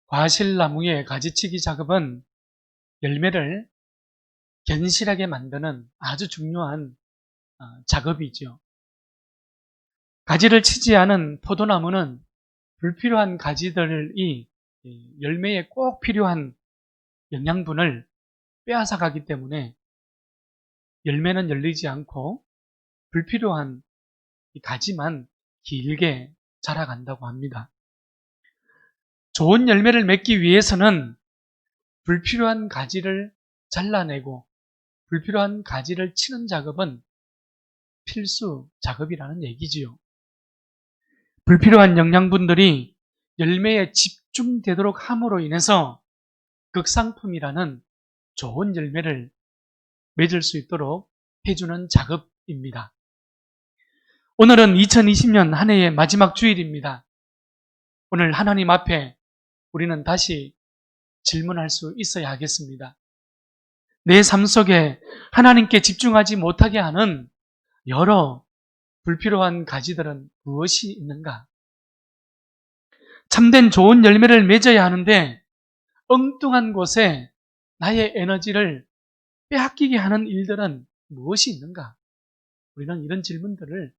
과실나무의 가지치기 작업은 열매를 견실하게 만드는 아주 중요한 작업이죠. 가지를 치지 않은 포도나무는 불필요한 가지들이 열매에 꼭 필요한 영양분을 빼앗아 가기 때문에 열매는 열리지 않고 불필요한 가지만 길게 자라간다고 합니다. 좋은 열매를 맺기 위해서는 불필요한 가지를 잘라내고 불필요한 가지를 치는 작업은 필수 작업이라는 얘기지요. 불필요한 영양분들이 열매에 집중되도록 함으로 인해서 극상품이라는 좋은 열매를 맺을 수 있도록 해주는 작업입니다. 오늘은 2020년 한 해의 마지막 주일입니다. 오늘 하나님 앞에 우리는 다시 질문할 수 있어야 하겠습니다. 내 삶 속에 하나님께 집중하지 못하게 하는 여러 불필요한 가지들은 무엇이 있는가? 참된 좋은 열매를 맺어야 하는데 엉뚱한 곳에 나의 에너지를 빼앗기게 하는 일들은 무엇이 있는가? 우리는 이런 질문들을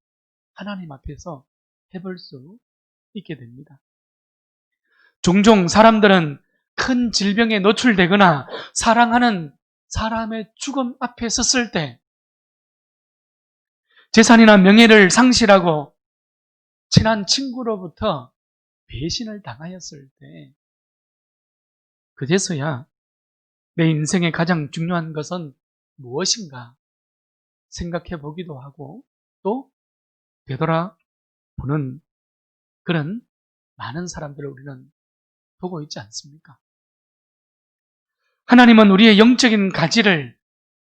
하나님 앞에서 해볼 수 있게 됩니다. 종종 사람들은 큰 질병에 노출되거나 사랑하는 사람의 죽음 앞에 섰을 때, 재산이나 명예를 상실하고 친한 친구로부터 배신을 당하였을 때, 그제서야 내 인생의 가장 중요한 것은 무엇인가 생각해 보기도 하고 또 되돌아보는 그런 많은 사람들을 우리는 보고 있지 않습니까? 하나님은 우리의 영적인 가지를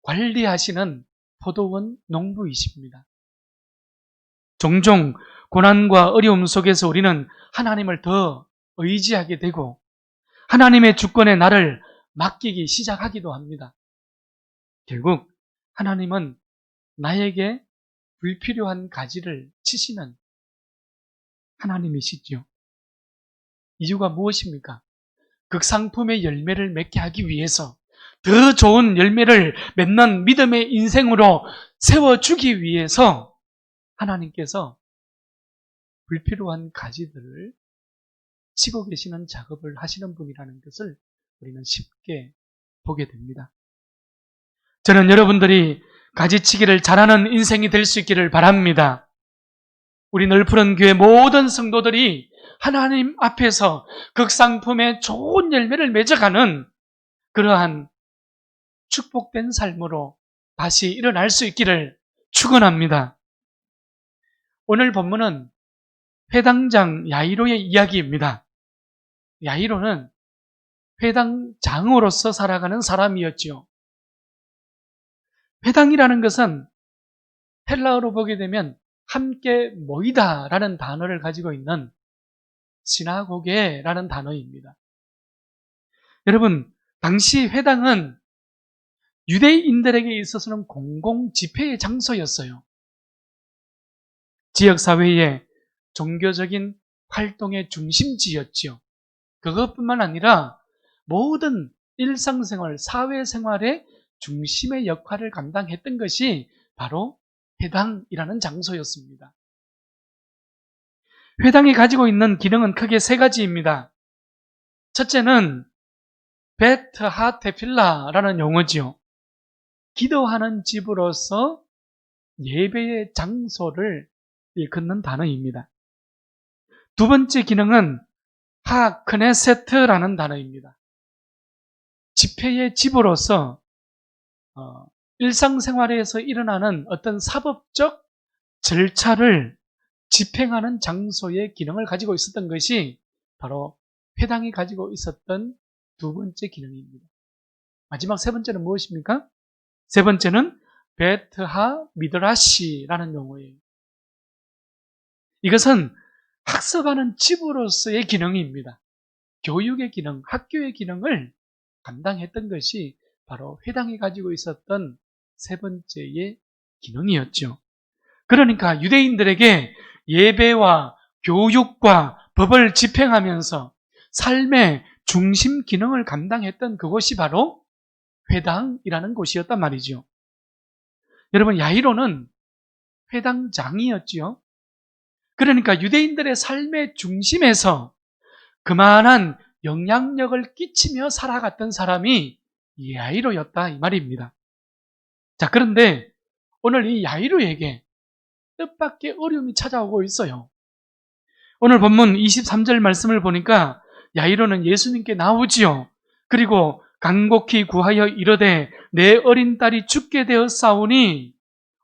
관리하시는 포도원 농부이십니다. 종종 고난과 어려움 속에서 우리는 하나님을 더 의지하게 되고 하나님의 주권에 나를 맡기기 시작하기도 합니다. 결국 하나님은 나에게 불필요한 가지를 치시는 하나님이시죠. 이유가 무엇입니까? 극상품의 열매를 맺게 하기 위해서 더 좋은 열매를 맺는 믿음의 인생으로 세워주기 위해서 하나님께서 불필요한 가지들을 치고 계시는 작업을 하시는 분이라는 것을 우리는 쉽게 보게 됩니다. 저는 여러분들이 가지치기를 잘하는 인생이 될 수 있기를 바랍니다. 우리 넓푸른 교회 모든 성도들이 하나님 앞에서 극상품의 좋은 열매를 맺어가는 그러한 축복된 삶으로 다시 일어날 수 있기를 축원합니다. 오늘 본문은 회당장 야이로의 이야기입니다. 야이로는 회당장으로서 살아가는 사람이었죠. 회당이라는 것은 헬라어로 보게 되면 함께 모이다라는 단어를 가지고 있는 시나고게라는 단어입니다. 여러분, 당시 회당은 유대인들에게 있어서는 공공 집회의 장소였어요. 지역사회의 종교적인 활동의 중심지였지요. 그것뿐만 아니라 모든 일상생활, 사회생활의 중심의 역할을 감당했던 것이 바로 회당이라는 장소였습니다. 회당이 가지고 있는 기능은 크게 세 가지입니다. 첫째는 베트 하테필라라는 용어지요. 기도하는 집으로서 예배의 장소를 일컫는 단어입니다. 두 번째 기능은 하크네세트라는 단어입니다. 집회의 집으로서 일상생활에서 일어나는 어떤 사법적 절차를 집행하는 장소의 기능을 가지고 있었던 것이 바로 회당이 가지고 있었던 두 번째 기능입니다. 마지막 세 번째는 무엇입니까? 세 번째는 베트하 미드라시라는 용어예요. 이것은 학습하는 집으로서의 기능입니다. 교육의 기능, 학교의 기능을 감당했던 것이 바로 회당이 가지고 있었던 세 번째의 기능이었죠. 그러니까 유대인들에게 예배와 교육과 법을 집행하면서 삶의 중심 기능을 감당했던 그곳이 바로 회당이라는 곳이었단 말이죠. 여러분, 야이로는 회당장이었지요. 그러니까 유대인들의 삶의 중심에서 그만한 영향력을 끼치며 살아갔던 사람이 야이로였다 이 말입니다. 자, 그런데 오늘 이 야이로에게 뜻밖의 어려움이 찾아오고 있어요. 오늘 본문 23절 말씀을 보니까 야이로는 예수님께 나오지요. 그리고 간곡히 구하여 이르되 내 어린 딸이 죽게 되었사오니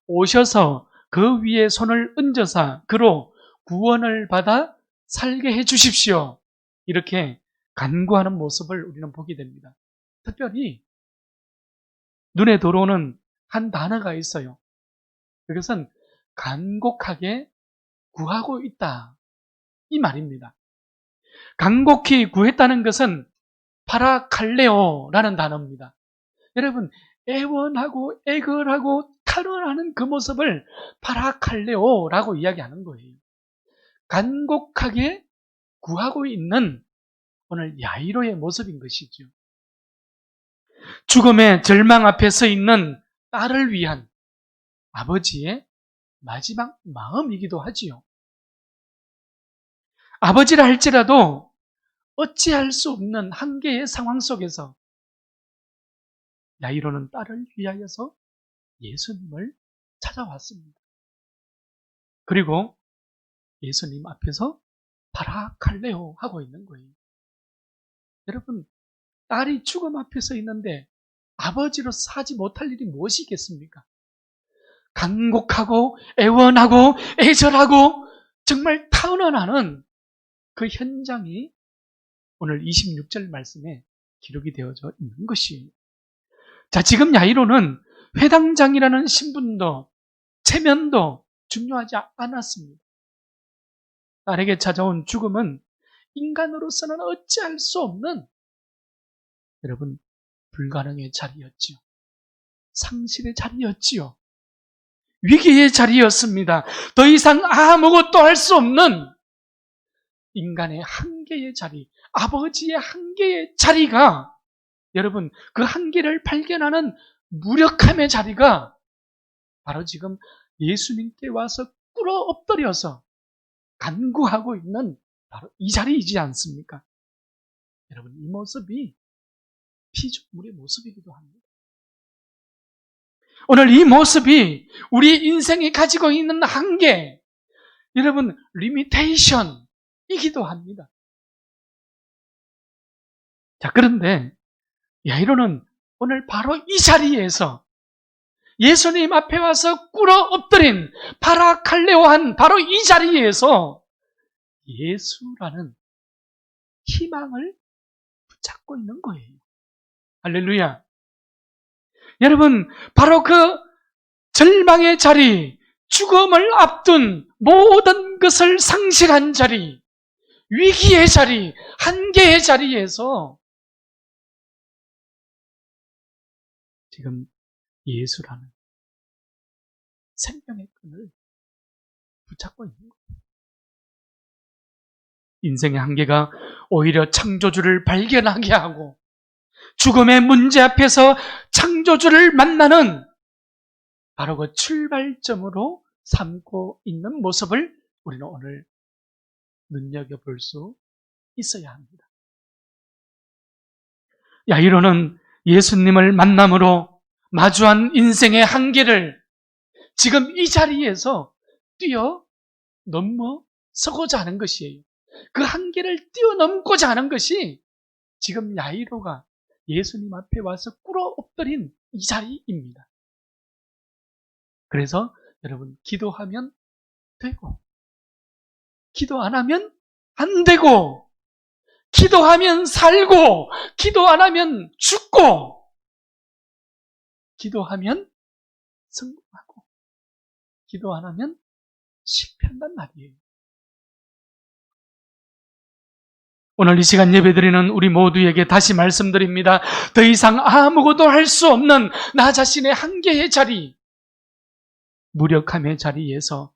오셔서 그 위에 손을 얹어사 그로 구원을 받아 살게 해 주십시오. 이렇게 간구하는 모습을 우리는 보게 됩니다. 특별히 눈에 들어오는 한 단어가 있어요. 그것은 간곡하게 구하고 있다 이 말입니다. 간곡히 구했다는 것은 파라칼레오라는 단어입니다. 여러분, 애원하고 애걸하고 탈원하는 그 모습을 파라칼레오라고 이야기하는 거예요. 간곡하게 구하고 있는 오늘 야이로의 모습인 것이죠. 죽음의 절망 앞에 서 있는 딸을 위한 아버지의 마지막 마음이기도 하지요. 아버지라 할지라도 어찌할 수 없는 한계의 상황 속에서 야이로는 딸을 위하여서 예수님을 찾아왔습니다. 그리고 예수님 앞에서 파라칼레오 하고 있는 거예요. 여러분, 딸이 죽음 앞에 서 있는데 아버지로서 하지 못할 일이 무엇이겠습니까? 간곡하고 애원하고 애절하고 정말 타운하는 그 현장이 오늘 26절 말씀에 기록이 되어져 있는 것이에요. 자, 지금 야이로는 회당장이라는 신분도 체면도 중요하지 않았습니다. 딸에게 찾아온 죽음은 인간으로서는 어찌할 수 없는 여러분 불가능의 자리였지요. 상실의 자리였지요. 위기의 자리였습니다. 더 이상 아무것도 할 수 없는 인간의 한계의 자리, 아버지의 한계의 자리가 여러분 그 한계를 발견하는 무력함의 자리가 바로 지금 예수님께 와서 꿇어 엎드려서 간구하고 있는 바로 이 자리이지 않습니까? 여러분, 이 모습이 피조물의 모습이기도 합니다. 오늘 이 모습이 우리 인생이 가지고 있는 한계, 여러분, 리미테이션이기도 합니다. 자, 그런데 야이로는 오늘 바로 이 자리에서 예수님 앞에 와서 꿇어 엎드린 파라칼레오한 바로 이 자리에서 예수라는 희망을 붙잡고 있는 거예요. 할렐루야. 여러분, 바로 그 절망의 자리, 죽음을 앞둔 모든 것을 상실한 자리, 위기의 자리, 한계의 자리에서 지금 예수라는 생명의 끈을 붙잡고 있는 거예요. 인생의 한계가 오히려 창조주를 발견하게 하고 죽음의 문제 앞에서 창조주를 만나는 바로 그 출발점으로 삼고 있는 모습을 우리는 오늘 눈여겨볼 수 있어야 합니다. 야이로는 예수님을 만남으로 마주한 인생의 한계를 지금 이 자리에서 뛰어넘어서고자 하는 것이에요. 그 한계를 뛰어넘고자 하는 것이 지금 야이로가 예수님 앞에 와서 꿇어 엎드린 이 자리입니다. 그래서 여러분, 기도하면 되고 기도 안 하면 안 되고 기도하면 살고 기도 안 하면 죽고 기도하면 성공하고 기도 안 하면 실패한단 말이에요. 오늘 이 시간 예배드리는 우리 모두에게 다시 말씀드립니다. 더 이상 아무것도 할 수 없는 나 자신의 한계의 자리, 무력함의 자리에서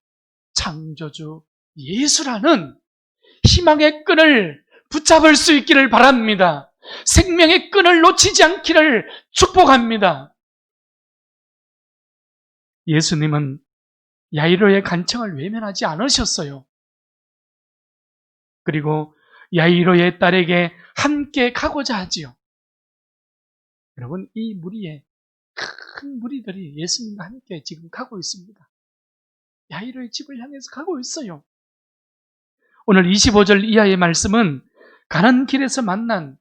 창조주 예수라는 희망의 끈을 붙잡을 수 있기를 바랍니다. 생명의 끈을 놓치지 않기를 축복합니다. 예수님은 야이로의 간청을 외면하지 않으셨어요. 그리고 야이로의 딸에게 함께 가고자 하지요. 여러분, 이 무리에 큰 무리들이 예수님과 함께 지금 가고 있습니다. 야이로의 집을 향해서 가고 있어요. 오늘 25절 이하의 말씀은 가는 길에서 만난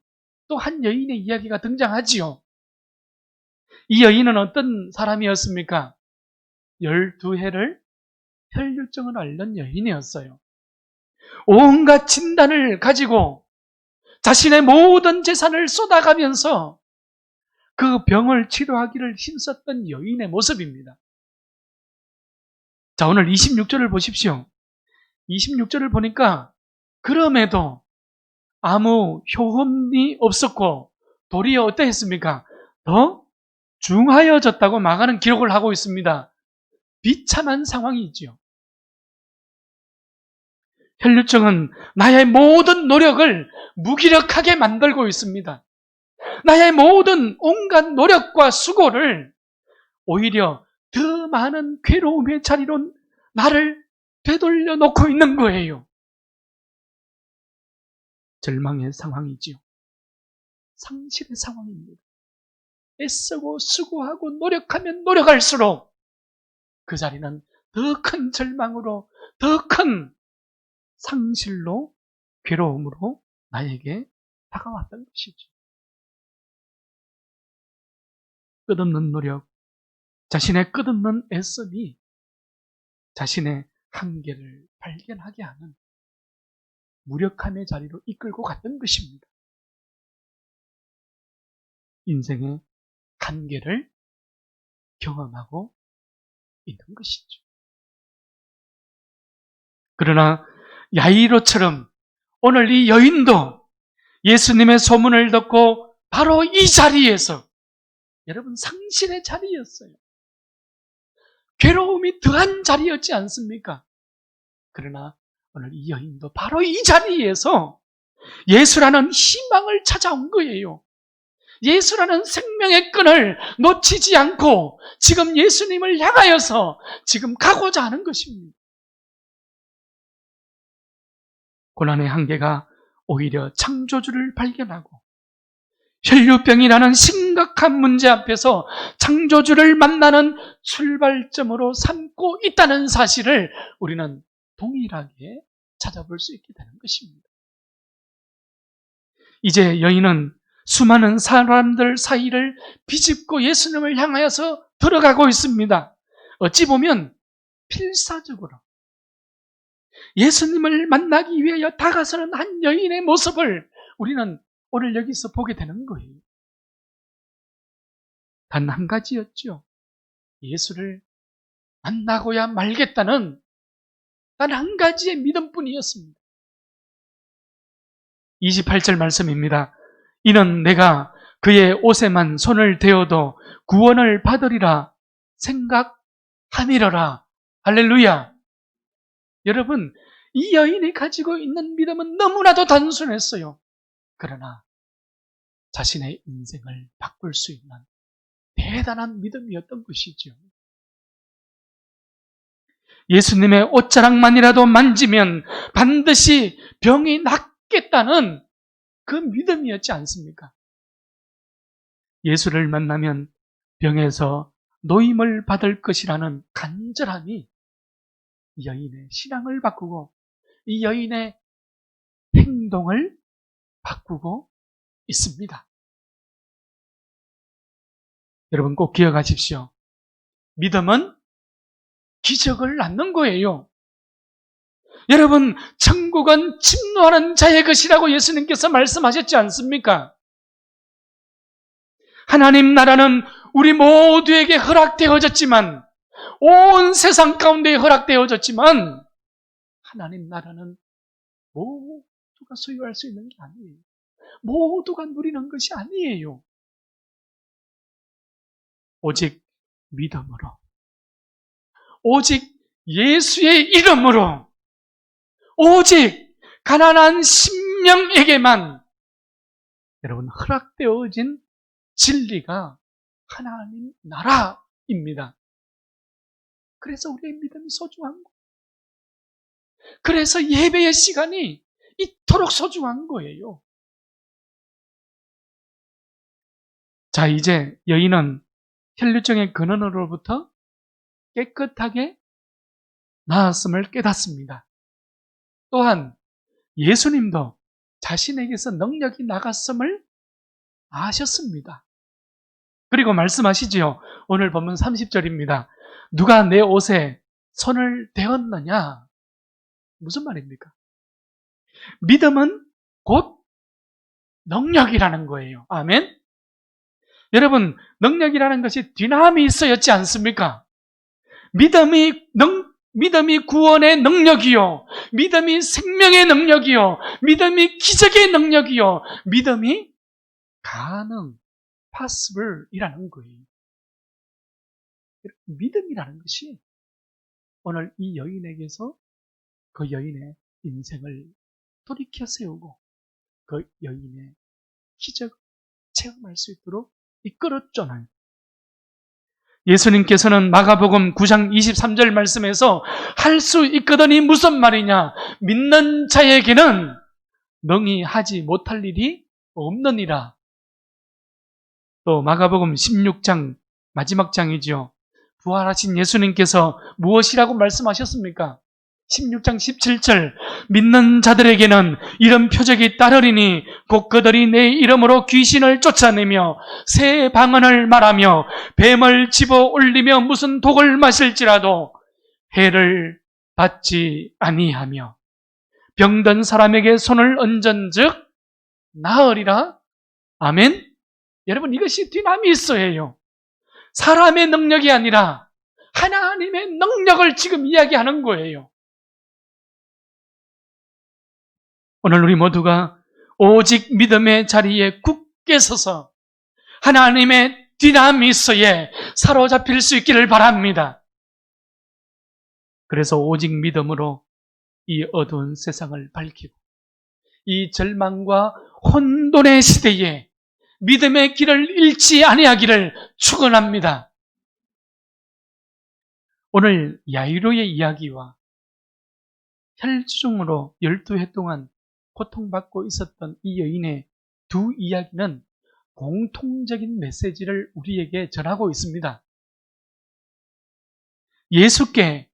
또 한 여인의 이야기가 등장하지요. 이 여인은 어떤 사람이었습니까? 12해를 혈류증을 앓는 여인이었어요. 온갖 진단을 가지고 자신의 모든 재산을 쏟아가면서 그 병을 치료하기를 힘썼던 여인의 모습입니다. 자, 오늘 26절을 보십시오. 26절을 보니까 그럼에도 아무 효험이 없었고 도리어 어떠했습니까? 더 중하여졌다고 망하는 기록을 하고 있습니다. 비참한 상황이지요. 혈류증은 나의 모든 노력을 무기력하게 만들고 있습니다. 나의 모든 온갖 노력과 수고를 오히려 더 많은 괴로움의 자리로 나를 되돌려 놓고 있는 거예요. 절망의 상황이지요. 상실의 상황입니다. 애쓰고 수고하고 노력하면 노력할수록 그 자리는 더 큰 절망으로, 더 큰 상실로, 괴로움으로 나에게 다가왔던 것이죠. 끝없는 노력, 자신의 끝없는 애씀이 자신의 한계를 발견하게 하는 무력함의 자리로 이끌고 갔던 것입니다. 인생의 한계를 경험하고 있는 것이죠. 그러나 야이로처럼 오늘 이 여인도 예수님의 소문을 듣고 바로 이 자리에서, 여러분, 상실의 자리였어요. 괴로움이 더한 자리였지 않습니까? 그러나 오늘 이 여인도 바로 이 자리에서 예수라는 희망을 찾아온 거예요. 예수라는 생명의 끈을 놓치지 않고 지금 예수님을 향하여서 지금 가고자 하는 것입니다. 고난의 한계가 오히려 창조주를 발견하고 혈류병이라는 심각한 문제 앞에서 창조주를 만나는 출발점으로 삼고 있다는 사실을 우리는 동일하게 찾아볼 수 있게 되는 것입니다. 이제 여인은 수많은 사람들 사이를 비집고 예수님을 향하여서 들어가고 있습니다. 어찌 보면 필사적으로 예수님을 만나기 위하여 다가서는 한 여인의 모습을 우리는 오늘 여기서 보게 되는 거예요. 단 한 가지였죠. 예수를 만나고야 말겠다는 단 한 가지의 믿음뿐이었습니다. 28절 말씀입니다. 이는 내가 그의 옷에만 손을 대어도 구원을 받으리라 생각하니라. 할렐루야. 여러분, 이 여인이 가지고 있는 믿음은 너무나도 단순했어요. 그러나 자신의 인생을 바꿀 수 있는 대단한 믿음이었던 것이죠. 예수님의 옷자락만이라도 만지면 반드시 병이 낫겠다는 그 믿음이었지 않습니까? 예수를 만나면 병에서 노임을 받을 것이라는 간절함이 이 여인의 신앙을 바꾸고 이 여인의 행동을 바꾸고 있습니다. 여러분 꼭 기억하십시오. 믿음은 기적을 낳는 거예요. 여러분, 천국은 침노하는 자의 것이라고 예수님께서 말씀하셨지 않습니까? 하나님 나라는 우리 모두에게 허락되어졌지만, 온 세상 가운데 허락되어졌지만, 하나님 나라는 모두가 소유할 수 있는 게 아니에요. 모두가 누리는 것이 아니에요. 오직 믿음으로, 오직 예수의 이름으로, 오직 가난한 명에게만 여러분 허락되어진 진리가 하나님 나라입니다. 그래서 우리의 믿음이 소중한 거예요. 그래서 예배의 시간이 이토록 소중한 거예요. 자, 이제 여인은 혈류증의 근원으로부터 깨끗하게 나았음을 깨닫습니다. 또한 예수님도 자신에게서 능력이 나갔음을 아셨습니다. 그리고 말씀하시지요. 오늘 본문 30절입니다. 누가 내 옷에 손을 대었느냐? 무슨 말입니까? 믿음은 곧 능력이라는 거예요. 아멘? 여러분, 능력이라는 것이 디나미스였지 않습니까? 믿음이 구원의 능력이요. 믿음이 생명의 능력이요. 믿음이 기적의 능력이요. 믿음이 가능, possible이라는 거예요. 믿음이라는 것이 오늘 이 여인에게서 그 여인의 인생을 돌이켜 세우고 그 여인의 기적을 체험할 수 있도록 이끌었잖아요. 예수님께서는 마가복음 9장 23절 말씀에서 할 수 있거든이 무슨 말이냐? 믿는 자에게는 능히 하지 못할 일이 없느니라. 또 마가복음 16장 마지막 장이죠. 부활하신 예수님께서 무엇이라고 말씀하셨습니까? 16장 17절 믿는 자들에게는 이런 표적이 따르리니 곧 그들이 내 이름으로 귀신을 쫓아내며 새 방언을 말하며 뱀을 집어 올리며 무슨 독을 마실지라도 해를 받지 아니하며 병든 사람에게 손을 얹은즉 나으리라. 아멘. 여러분, 이것이 디나미스예요. 사람의 능력이 아니라 하나님의 능력을 지금 이야기하는 거예요. 오늘 우리 모두가 오직 믿음의 자리에 굳게 서서 하나님의 디나미스에 사로잡힐 수 있기를 바랍니다. 그래서 오직 믿음으로 이 어두운 세상을 밝히고 이 절망과 혼돈의 시대에 믿음의 길을 잃지 아니하기를 축원합니다. 오늘 야이로의 이야기와 혈주증으로 12해 동안 고통받고 있었던 이 여인의 두 이야기는 공통적인 메시지를 우리에게 전하고 있습니다. 예수께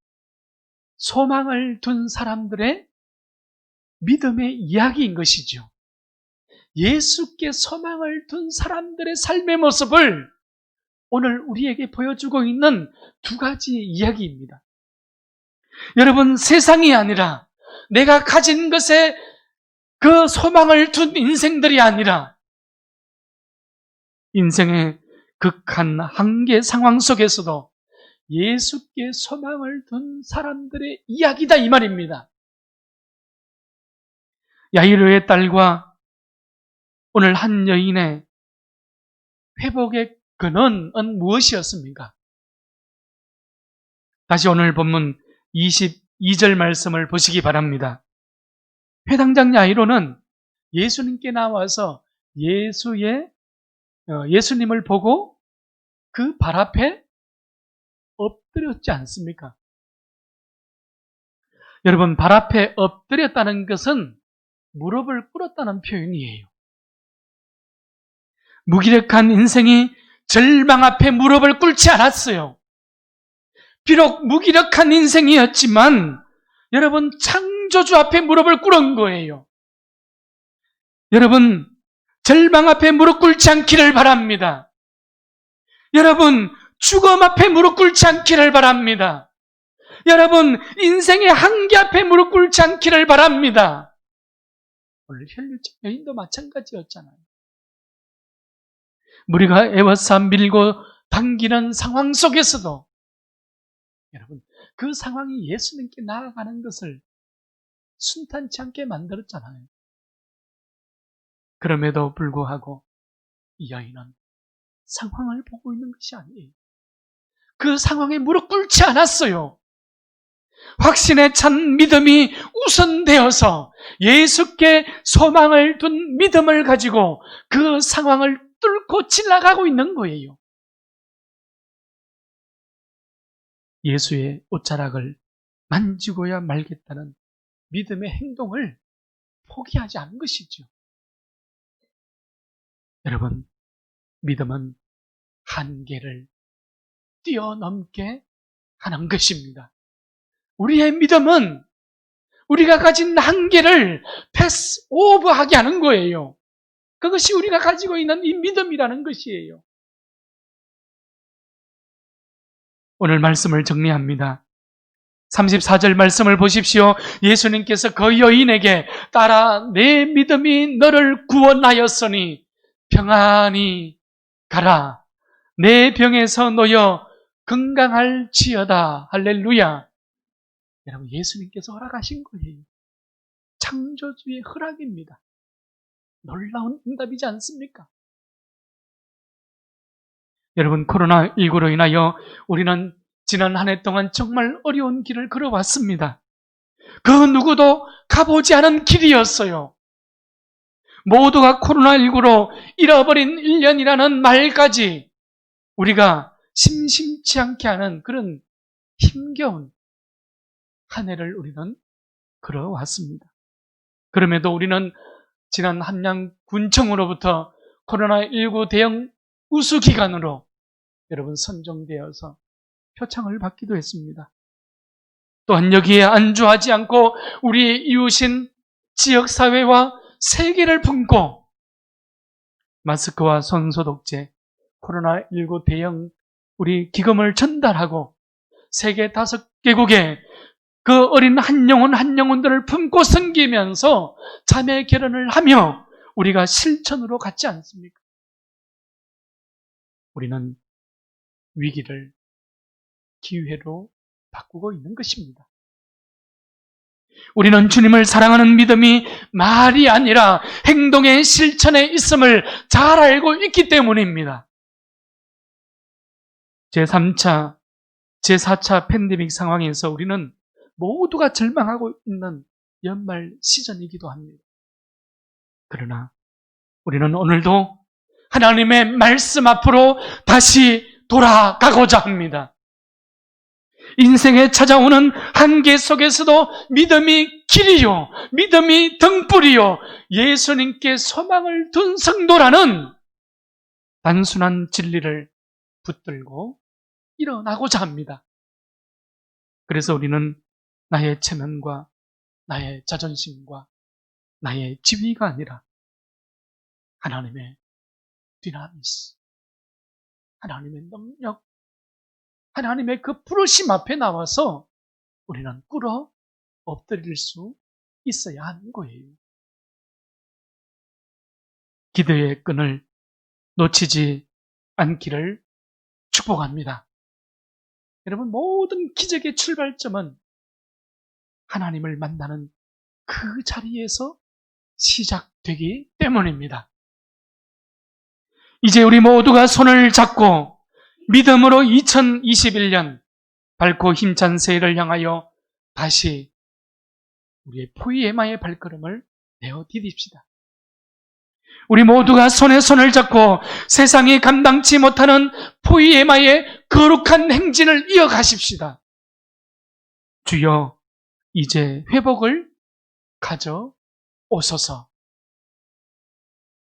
소망을 둔 사람들의 믿음의 이야기인 것이죠. 예수께 소망을 둔 사람들의 삶의 모습을 오늘 우리에게 보여주고 있는 두 가지 이야기입니다. 여러분, 세상이 아니라 내가 가진 것에 그 소망을 둔 인생들이 아니라 인생의 극한 한계 상황 속에서도 예수께 소망을 둔 사람들의 이야기다 이 말입니다. 야이로의 딸과 오늘 한 여인의 회복의 근원은 무엇이었습니까? 다시 오늘 본문 22절 말씀을 보시기 바랍니다. 회당장 야이로는 예수님께 나와서 예수님을 보고 그 발 앞에 엎드렸지 않습니까? 여러분, 발 앞에 엎드렸다는 것은 무릎을 꿇었다는 표현이에요. 무기력한 인생이 절망 앞에 무릎을 꿇지 않았어요. 비록 무기력한 인생이었지만 여러분, 창조주 앞에 무릎을 꿇은 거예요. 여러분, 절망 앞에 무릎 꿇지 않기를 바랍니다. 여러분, 죽음 앞에 무릎 꿇지 않기를 바랍니다. 여러분, 인생의 한계 앞에 무릎 꿇지 않기를 바랍니다. 오늘 혈류증 여인도 마찬가지였잖아요. 우리가 애워싸 밀고 당기는 상황 속에서도 여러분, 그 상황이 예수님께 나아가는 것을 순탄치 않게 만들었잖아요. 그럼에도 불구하고 이 여인은 상황을 보고 있는 것이 아니에요. 그 상황에 무릎 꿇지 않았어요. 확신에 찬 믿음이 우선되어서 예수께 소망을 둔 믿음을 가지고 그 상황을 뚫고 지나가고 있는 거예요. 예수의 옷자락을 만지고야 말겠다는 믿음의 행동을 포기하지 않은 것이죠. 여러분, 믿음은 한계를 뛰어넘게 하는 것입니다. 우리의 믿음은 우리가 가진 한계를 패스 오버하게 하는 거예요. 그것이 우리가 가지고 있는 이 믿음이라는 것이에요. 오늘 말씀을 정리합니다. 34절 말씀을 보십시오. 예수님께서 그 여인에게 따라 내 믿음이 너를 구원하였으니 평안히 가라. 내 병에서 놓여 건강할지어다. 할렐루야. 여러분, 예수님께서 허락하신 거예요. 창조주의 허락입니다. 놀라운 응답이지 않습니까? 여러분, 코로나19로 인하여 우리는 지난 한 해 동안 정말 어려운 길을 걸어왔습니다. 그 누구도 가보지 않은 길이었어요. 모두가 코로나19로 잃어버린 1년이라는 말까지 우리가 심심치 않게 하는 그런 힘겨운 한 해를 우리는 걸어왔습니다. 그럼에도 우리는 지난 한양군청으로부터 코로나19 대응 우수기관으로 여러분 선정되어서 표창을 받기도 했습니다. 또한 여기에 안주하지 않고 우리의 이웃인 지역사회와 세계를 품고 마스크와 손소독제, 코로나19 대응 우리 기금을 전달하고 세계 5개국에 그 어린 한 영혼들을 품고 섬기면서 자매 결혼을 하며 우리가 실천으로 갔지 않습니까? 우리는 위기를 기회로 바꾸고 있는 것입니다. 우리는 주님을 사랑하는 믿음이 말이 아니라 행동의 실천에 있음을 잘 알고 있기 때문입니다. 제3차, 제4차 팬데믹 상황에서 우리는 모두가 절망하고 있는 연말 시즌이기도 합니다. 그러나 우리는 오늘도 하나님의 말씀 앞으로 다시 돌아가고자 합니다. 인생에 찾아오는 한계 속에서도 믿음이 길이요, 믿음이 등불이요, 예수님께 소망을 둔 성도라는 단순한 진리를 붙들고 일어나고자 합니다. 그래서 우리는 나의 체면과 나의 자존심과 나의 지위가 아니라 하나님의 디나미스, 하나님의 능력, 하나님의 그 부르심 앞에 나와서 우리는 꿇어 엎드릴 수 있어야 하는 거예요. 기도의 끈을 놓치지 않기를 축복합니다. 여러분, 모든 기적의 출발점은 하나님을 만나는 그 자리에서 시작되기 때문입니다. 이제 우리 모두가 손을 잡고 믿음으로 2021년 밝고 힘찬 새해를 향하여 다시 우리의 포이에마의 발걸음을 내어 디딥시다. 우리 모두가 손에 손을 잡고 세상이 감당치 못하는 포이에마의 거룩한 행진을 이어가십시다. 주여, 이제 회복을 가져오소서.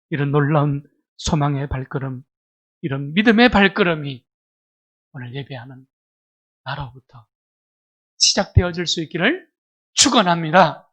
이런 놀라운 소망의 발걸음, 이런 믿음의 발걸음이 오늘 예배하는 나로부터 시작되어질 수 있기를 축원합니다.